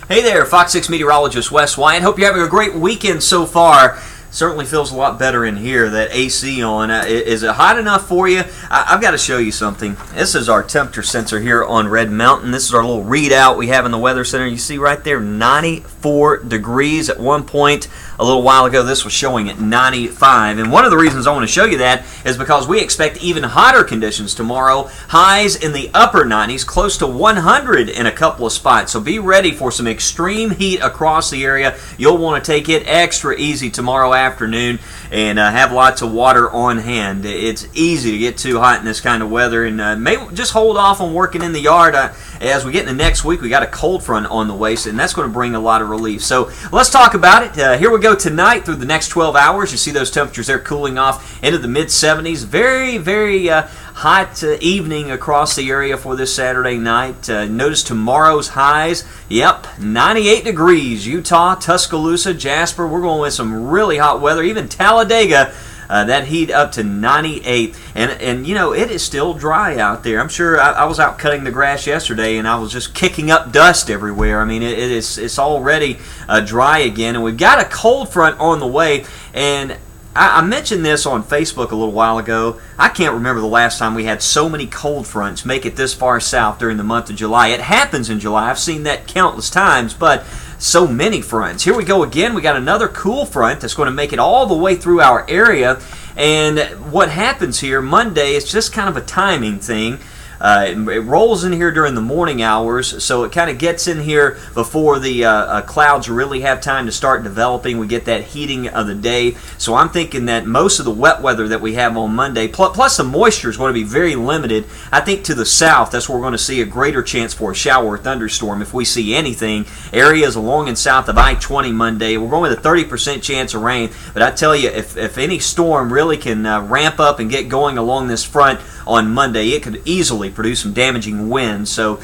Hey there, Fox 6 meteorologist Wes Wyatt. Hope you're having a great weekend so far. Certainly feels a lot better in here, that AC on. Is it hot enough for you? I've got to show you something. This is our temperature sensor here on Red Mountain. This is our little readout we have in the Weather Center. You see right there, 94 degrees. At one point, a little while ago, this was showing at 95. And one of the reasons I want to show you that is because we expect even hotter conditions tomorrow. Highs in the upper 90s, close to 100 in a couple of spots. So be ready for some extreme heat across the area. You'll want to take it extra easy tomorrow afternoon and have lots of water on hand. It's easy to get too hot in this kind of weather, and maybe just hold off on working in the yard. As we get into next week, we got a cold front on the way, and that's going to bring a lot of relief. So let's talk about it. Here we go tonight through the next 12 hours. You see those temperatures there cooling off into the mid-70s. Very, very hot evening across the area for this Saturday night. Notice tomorrow's highs. Yep, 98 degrees. Utah, Tuscaloosa, Jasper. We're going with some really hot weather. Even Talladega, that heat up to 98. And you know, it is still dry out there. I'm sure I was out cutting the grass yesterday, and I was just kicking up dust everywhere. I mean, it's already dry again. And we've got a cold front on the way. And I mentioned this on Facebook a little while ago. I can't remember the last time we had so many cold fronts make it this far south during the month of July. It happens in July. I've seen that countless times, but so many fronts. Here we go again. We got another cool front that's going to make it all the way through our area. And what happens here Monday is just kind of a timing thing. It rolls in here during the morning hours, so it kind of gets in here before the clouds really have time to start developing. We get that heating of the day. So I'm thinking that most of the wet weather that we have on Monday, plus the moisture, is going to be very limited. I think to the south, that's where we're going to see a greater chance for a shower or thunderstorm if we see anything. Areas along and south of I-20 Monday, we're going with a 30% chance of rain. But I tell you, if any storm really can ramp up and get going along this front on Monday, it could easily produce some damaging winds. So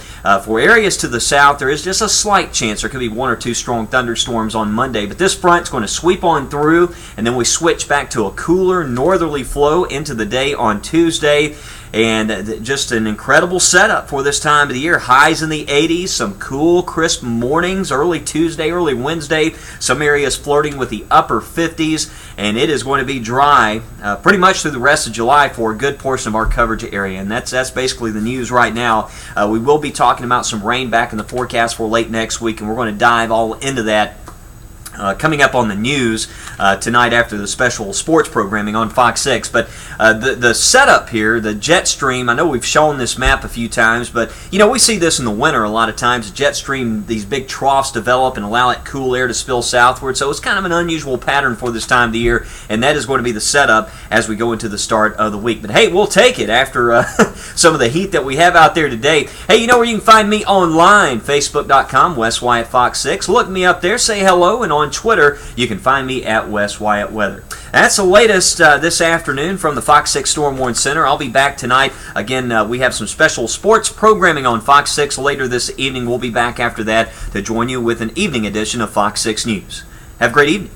for areas to the south, there is just a slight chance there could be one or two strong thunderstorms on Monday. But this front is going to sweep on through, and then we switch back to a cooler northerly flow into the day on Tuesday. And just an incredible setup for this time of the year. Highs in the 80s, some cool, crisp mornings, early Tuesday, early Wednesday. Some areas flirting with the upper 50s, and it is going to be dry pretty much through the rest of July for a good portion of our coverage area. And that's basically the news right now. We will be talking about some rain back in the forecast for late next week, and we're going to dive all into that coming up on the news tonight after the special sports programming on Fox 6. But the setup here, the jet stream, I know we've shown this map a few times, but you know, we see this in the winter a lot of times. The jet stream, these big troughs develop and allow that cool air to spill southward. So it's kind of an unusual pattern for this time of the year, and that is going to be the setup as we go into the start of the week. But hey, we'll take it after some of the heat that we have out there today. Hey, you know where you can find me online? Facebook.com, Wes Wyatt Fox 6. Look me up there, say hello, and on Twitter, you can find me at Wes Wyatt Weather. That's the latest this afternoon from the Fox 6 Storm Warning Center. I'll be back tonight. Again, we have some special sports programming on Fox 6 later this evening. We'll be back after that to join you with an evening edition of Fox 6 News. Have a great evening.